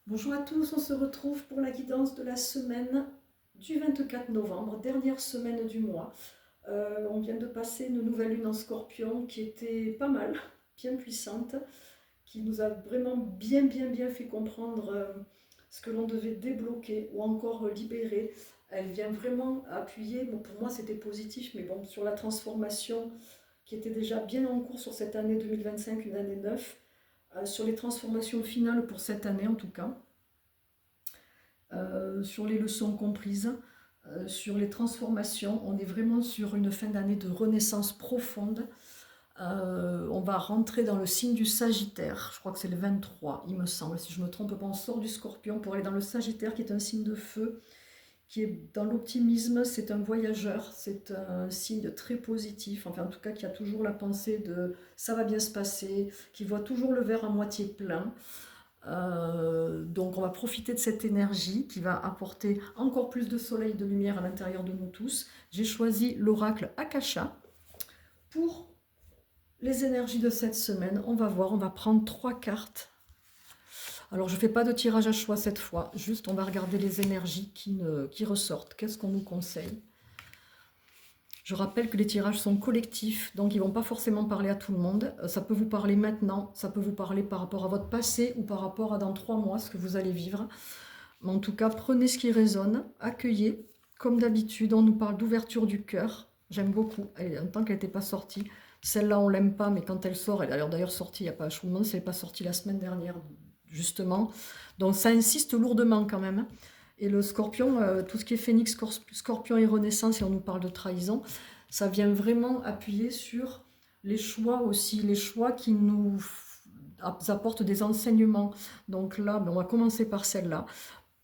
Bonjour à tous, on se retrouve pour la guidance de la semaine du 24 novembre, dernière semaine du mois. On vient de passer une nouvelle lune en Scorpion qui était pas mal, bien puissante, qui nous a vraiment bien fait comprendre ce que l'on devait débloquer ou encore libérer. Elle vient vraiment appuyer, bon, pour moi c'était positif, mais bon, sur la transformation qui était déjà bien en cours sur cette année 2025, une année 9, sur les transformations finales pour cette année en tout cas. Sur les leçons comprises, sur les transformations. On est vraiment sur une fin d'année de renaissance profonde. On va rentrer dans le signe du Sagittaire, je crois que c'est le 23, il me semble, si je ne me trompe pas, on sort du Scorpion pour aller dans le Sagittaire qui est un signe de feu, qui est dans l'optimisme, c'est un voyageur, c'est un signe très positif, enfin en tout cas qui a toujours la pensée de ça va bien se passer, qui voit toujours le verre à moitié plein. Donc on va profiter de cette énergie qui va apporter encore plus de soleil et de lumière à l'intérieur de nous tous. J'ai choisi l'oracle Akasha pour les énergies de cette semaine. On va voir, on va prendre 3 cartes. Alors je ne fais pas de tirage à choix cette fois, juste on va regarder les énergies qui ressortent. Qu'est-ce qu'on nous conseille? Je rappelle que les tirages sont collectifs, donc ils ne vont pas forcément parler à tout le monde. Ça peut vous parler maintenant, ça peut vous parler par rapport à votre passé ou par rapport à dans 3 mois, ce que vous allez vivre. Mais en tout cas, prenez ce qui résonne, accueillez. Comme d'habitude, on nous parle d'ouverture du cœur. J'aime beaucoup. En tant qu'elle n'était pas sortie. Celle-là, on l'aime pas, mais quand elle sort, elle est d'ailleurs sortie, il n'y a pas, je me demande si elle n'est pas sortie la semaine dernière, justement. Donc ça insiste lourdement quand même. Et le scorpion, tout ce qui est phénix, scorpion et renaissance, et on nous parle de trahison, ça vient vraiment appuyer sur les choix aussi, les choix qui nous apportent des enseignements. Donc là, on va commencer par celle-là.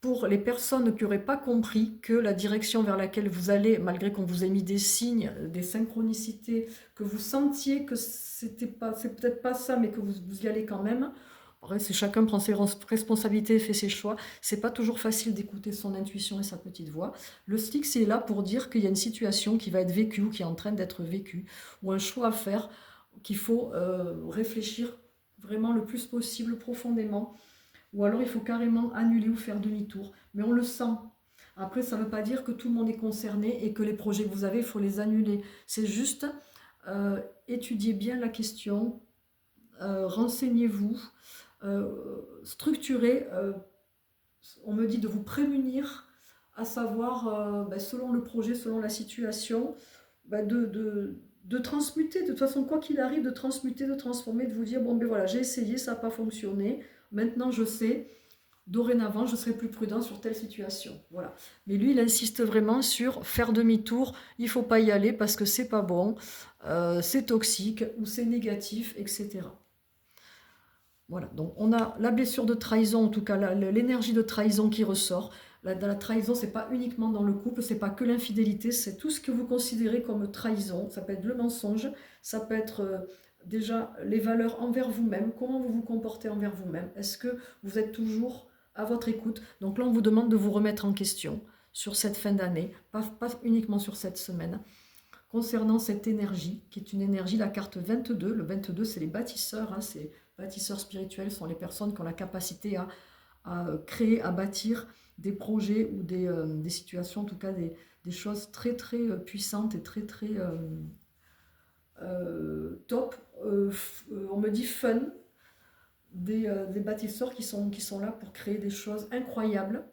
Pour les personnes qui n'auraient pas compris que la direction vers laquelle vous allez, malgré qu'on vous ait mis des signes, des synchronicités, que vous sentiez que c'est peut-être pas ça, mais que vous y allez quand même. Après, c'est chacun prend ses responsabilités et fait ses choix. C'est pas toujours facile d'écouter son intuition et sa petite voix. Le Styx est là pour dire qu'il y a une situation qui va être vécue ou qui est en train d'être vécue, ou un choix à faire qu'il faut réfléchir vraiment le plus possible profondément, ou alors il faut carrément annuler ou faire demi-tour. Mais on le sent. Après, ça ne veut pas dire que tout le monde est concerné et que les projets que vous avez, il faut les annuler. C'est juste étudier bien la question, renseignez-vous, structurez. On me dit de vous prémunir, à savoir, selon le projet, selon la situation, de transmuter, de toute façon, quoi qu'il arrive, de transmuter, de transformer, de vous dire, bon, ben voilà, j'ai essayé, ça n'a pas fonctionné, maintenant je sais, dorénavant, je serai plus prudent sur telle situation. Voilà. Mais lui, il insiste vraiment sur faire demi-tour, il ne faut pas y aller parce que c'est pas bon, c'est toxique ou c'est négatif, etc. Voilà, donc on a la blessure de trahison, en tout cas l'énergie de trahison qui ressort. La trahison, c'est pas uniquement dans le couple, c'est pas que l'infidélité, c'est tout ce que vous considérez comme trahison. Ça peut être le mensonge, ça peut être déjà les valeurs envers vous-même, comment vous vous comportez envers vous-même. Est-ce que vous êtes toujours à votre écoute? Donc là, on vous demande de vous remettre en question sur cette fin d'année, pas uniquement sur cette semaine. Concernant cette énergie, qui est une énergie, la carte 22, le 22 c'est les bâtisseurs, hein, c'est bâtisseurs spirituels, sont les personnes qui ont la capacité à créer, à bâtir des projets ou des situations, en tout cas des choses très puissantes et très top. On me dit fun, des bâtisseurs qui sont là pour créer des choses incroyables,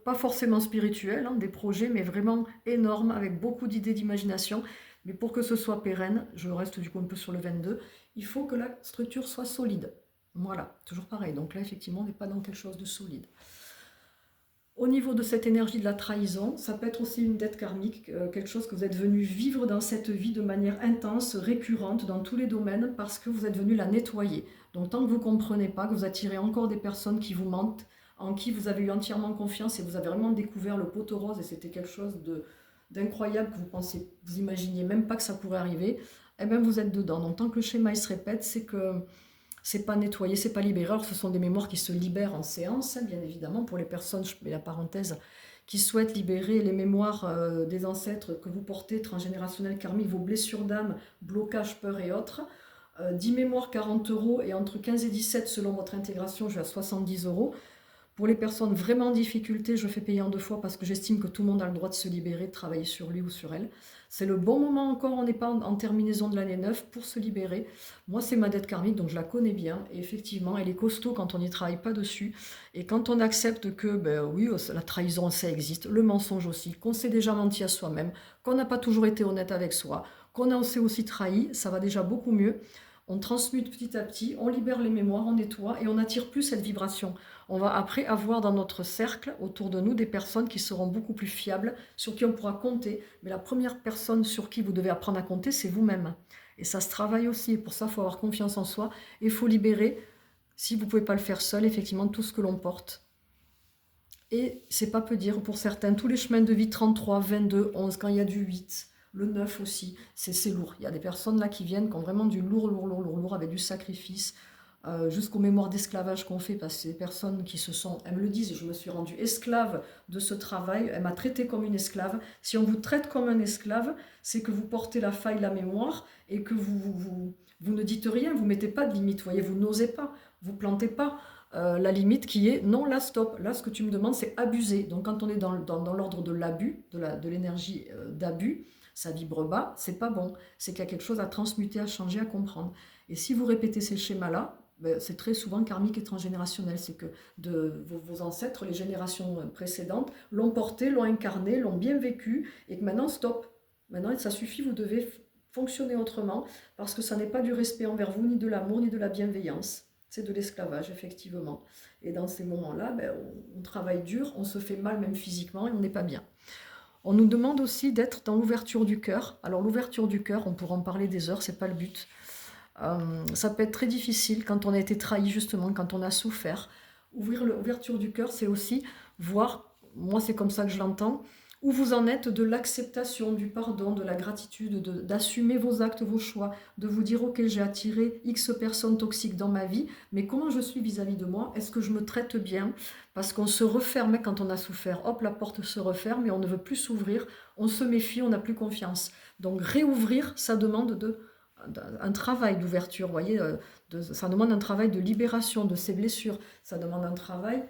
pas forcément spirituels, hein, des projets, mais vraiment énormes, avec beaucoup d'idées d'imagination. Mais pour que ce soit pérenne, je reste du coup un peu sur le 22, il faut que la structure soit solide. Voilà, toujours pareil. Donc là, effectivement, on n'est pas dans quelque chose de solide. Au niveau de cette énergie de la trahison, ça peut être aussi une dette karmique, quelque chose que vous êtes venu vivre dans cette vie de manière intense, récurrente, dans tous les domaines, parce que vous êtes venu la nettoyer. Donc tant que vous ne comprenez pas, que vous attirez encore des personnes qui vous mentent, en qui vous avez eu entièrement confiance et vous avez vraiment découvert le poteau rose et c'était quelque chose d'incroyable que vous pensez, vous imaginiez même pas que ça pourrait arriver, et bien vous êtes dedans. Donc tant que le schéma il se répète, c'est que c'est pas nettoyé, c'est pas libéré. Alors, ce sont des mémoires qui se libèrent en séance, hein, bien évidemment, pour les personnes, je mets la parenthèse, qui souhaitent libérer les mémoires des ancêtres que vous portez, transgénérationnels, karmiques, vos blessures d'âme, blocages, peurs et autres. 10 mémoires 40 euros et entre 15 et 17 selon votre intégration, je vais à 70 euros. Pour les personnes vraiment en difficulté, je fais payer en 2 fois parce que j'estime que tout le monde a le droit de se libérer, de travailler sur lui ou sur elle. C'est le bon moment encore, on n'est pas en terminaison de l'année 9 pour se libérer. Moi, c'est ma dette karmique, donc je la connais bien. Et effectivement, elle est costaud quand on n'y travaille pas dessus. Et quand on accepte que, ben oui, la trahison, ça existe, le mensonge aussi, qu'on s'est déjà menti à soi-même, qu'on n'a pas toujours été honnête avec soi, qu'on s'est aussi trahi, ça va déjà beaucoup mieux. On transmute petit à petit, on libère les mémoires, on nettoie et on n'attire plus cette vibration. On va après avoir dans notre cercle, autour de nous, des personnes qui seront beaucoup plus fiables, sur qui on pourra compter. Mais la première personne sur qui vous devez apprendre à compter, c'est vous-même. Et ça se travaille aussi. Et pour ça, il faut avoir confiance en soi. Et il faut libérer, si vous ne pouvez pas le faire seul, effectivement, tout ce que l'on porte. Et c'est pas peu dire, pour certains, tous les chemins de vie 33, 22, 11, quand il y a du 8, le 9 aussi, c'est lourd. Il y a des personnes là qui viennent, qui ont vraiment du lourd, avec du sacrifice, jusqu'aux mémoires d'esclavage qu'on fait, parce que ces personnes qui se sont, elles me le disent, je me suis rendue esclave de ce travail, elle m'a traité comme une esclave. Si on vous traite comme un esclave, c'est que vous portez la faille, la mémoire, et que vous ne dites rien, vous ne mettez pas de limite, voyez, vous n'osez pas, vous plantez pas. La limite qui est non, là stop, là ce que tu me demandes c'est abuser. Donc quand on est dans l'ordre de l'abus, de l'énergie d'abus, ça vibre bas, c'est pas bon, c'est qu'il y a quelque chose à transmuter, à changer, à comprendre. Et si vous répétez ces schémas-là, ben, c'est très souvent karmique et transgénérationnel, c'est que vos ancêtres, les générations précédentes, l'ont porté, l'ont incarné, l'ont bien vécu, et que maintenant stop, maintenant ça suffit, vous devez fonctionner autrement, parce que ça n'est pas du respect envers vous, ni de l'amour, ni de la bienveillance. C'est de l'esclavage, effectivement. Et dans ces moments-là, ben, on travaille dur, on se fait mal même physiquement et on n'est pas bien. On nous demande aussi d'être dans l'ouverture du cœur. Alors l'ouverture du cœur, on pourra en parler des heures, c'est pas le but. Ça peut être très difficile quand on a été trahi justement, quand on a souffert. Ouvrir l'ouverture du cœur, c'est aussi voir, moi c'est comme ça que je l'entends, où vous en êtes de l'acceptation, du pardon, de la gratitude, d'assumer vos actes, vos choix, de vous dire ok j'ai attiré X personnes toxiques dans ma vie, mais comment je suis vis-à-vis de moi? Est-ce que je me traite bien? Parce qu'on se referme quand on a souffert, hop la porte se referme et on ne veut plus s'ouvrir, on se méfie, on n'a plus confiance. Donc réouvrir, ça demande un travail d'ouverture, vous voyez, ça demande un travail de libération de ces blessures, ça demande un travail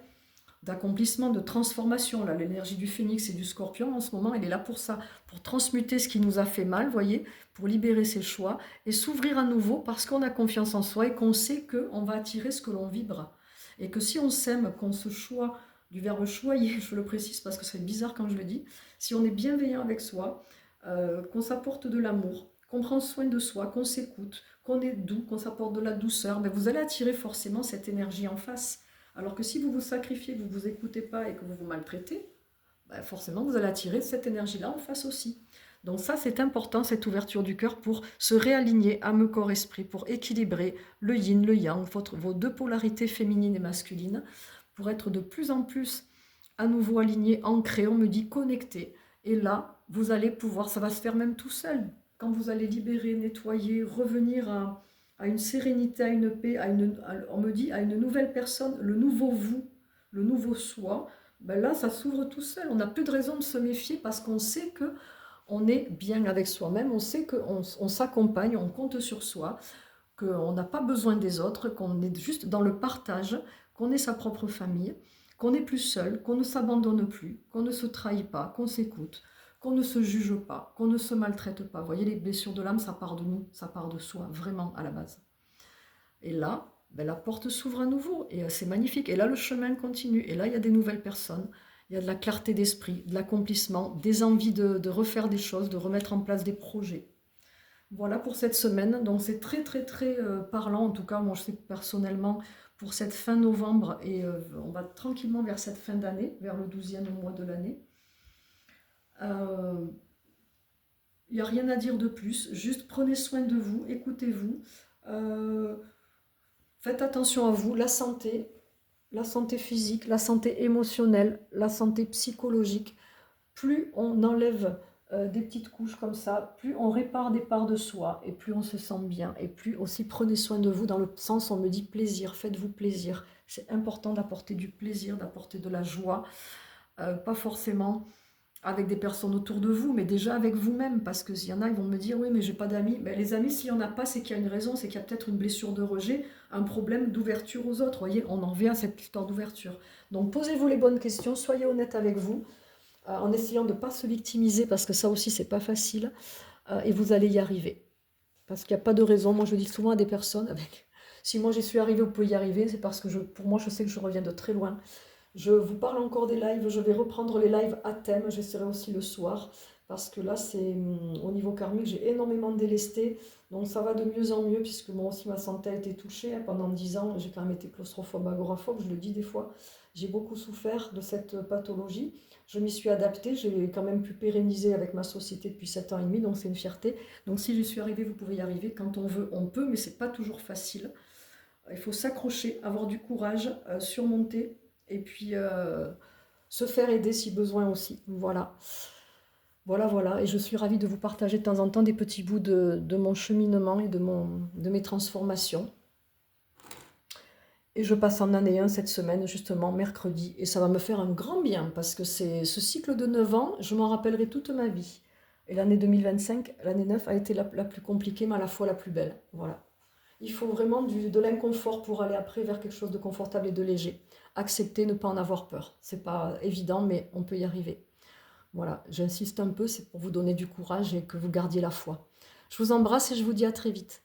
d'accomplissement, de transformation. Là, l'énergie du phénix et du scorpion, en ce moment, elle est là pour ça, pour transmuter ce qui nous a fait mal, voyez, pour libérer ses choix et s'ouvrir à nouveau parce qu'on a confiance en soi et qu'on sait qu'on va attirer ce que l'on vibre. Et que si on s'aime, qu'on se choisit, du verbe choyer, je le précise parce que c'est bizarre quand je le dis, si on est bienveillant avec soi, qu'on s'apporte de l'amour, qu'on prend soin de soi, qu'on s'écoute, qu'on est doux, qu'on s'apporte de la douceur, ben vous allez attirer forcément cette énergie en face. Alors que si vous vous sacrifiez, que vous ne vous écoutez pas et que vous vous maltraitez, ben forcément vous allez attirer cette énergie-là en face aussi. Donc ça c'est important, cette ouverture du cœur pour se réaligner âme, corps, esprit, pour équilibrer le yin, le yang, vos deux polarités féminines et masculines, pour être de plus en plus à nouveau aligné, ancré, on me dit connecté. Et là, vous allez pouvoir, ça va se faire même tout seul, quand vous allez libérer, nettoyer, revenir à une sérénité, à une paix, on me dit à une nouvelle personne, le nouveau vous, le nouveau soi, ben là ça s'ouvre tout seul. On n'a plus de raison de se méfier parce qu'on sait que on est bien avec soi-même, on sait qu'on s'accompagne, on compte sur soi, qu'on n'a pas besoin des autres, qu'on est juste dans le partage, qu'on est sa propre famille, qu'on n'est plus seul, qu'on ne s'abandonne plus, qu'on ne se trahit pas, qu'on s'écoute, qu'on ne se juge pas, qu'on ne se maltraite pas. Vous voyez, les blessures de l'âme, ça part de nous, ça part de soi, vraiment à la base. Et là, ben, la porte s'ouvre à nouveau, et c'est magnifique. Et là, le chemin continue, et là, il y a des nouvelles personnes, il y a de la clarté d'esprit, de l'accomplissement, des envies de refaire des choses, de remettre en place des projets. Voilà pour cette semaine, donc c'est très très très parlant, en tout cas moi je sais que personnellement pour cette fin novembre et on va tranquillement vers cette fin d'année, vers le 12e mois de l'année. Il n'y a rien à dire de plus, juste prenez soin de vous, écoutez-vous, faites attention à vous, la santé physique, la santé émotionnelle, la santé psychologique, plus on enlève des petites couches comme ça, plus on répare des parts de soi et plus on se sent bien et plus aussi prenez soin de vous dans le sens on me dit plaisir, faites-vous plaisir. C'est important d'apporter du plaisir, d'apporter de la joie, pas forcément avec des personnes autour de vous, mais déjà avec vous-même, parce que s'il y en a, ils vont me dire, oui, mais j'ai pas d'amis. Mais les amis, s'il n'y en a pas, c'est qu'il y a une raison, c'est qu'il y a peut-être une blessure de rejet, un problème d'ouverture aux autres. Vous voyez, on en revient à cette histoire d'ouverture. Donc posez-vous les bonnes questions, soyez honnête avec vous, en essayant de ne pas se victimiser, parce que ça aussi, c'est pas facile, et vous allez y arriver. Parce qu'il n'y a pas de raison. Moi, je dis souvent à des personnes, si moi j'y suis arrivée, vous pouvez y arriver, c'est parce que pour moi, je sais que je reviens de très loin. Je vous parle encore des lives, je vais reprendre les lives à thème, j'essaierai aussi le soir, parce que là, c'est au niveau karmique, j'ai énormément délesté, donc ça va de mieux en mieux, puisque moi aussi ma santé a été touchée, hein. Pendant 10 ans, j'ai quand même été claustrophobe, agoraphobe, je le dis des fois, j'ai beaucoup souffert de cette pathologie, je m'y suis adaptée, j'ai quand même pu pérenniser avec ma société depuis 7 ans et demi, donc c'est une fierté. Donc si j'y suis arrivée, vous pouvez y arriver, quand on veut, on peut, mais c'est pas toujours facile. Il faut s'accrocher, avoir du courage, surmonter et puis se faire aider si besoin aussi. Voilà, voilà, voilà. Et je suis ravie de vous partager de temps en temps des petits bouts de mon cheminement et de mes transformations. Et je passe en année 1 cette semaine, justement, mercredi. Et ça va me faire un grand bien parce que c'est ce cycle de 9 ans, je m'en rappellerai toute ma vie. Et l'année 2025, l'année 9, a été la plus compliquée, mais à la fois la plus belle. Voilà. Il faut vraiment de l'inconfort pour aller après vers quelque chose de confortable et de léger. Accepter, ne pas en avoir peur. C'est pas évident, mais on peut y arriver. Voilà, j'insiste un peu, c'est pour vous donner du courage et que vous gardiez la foi. Je vous embrasse et je vous dis à très vite.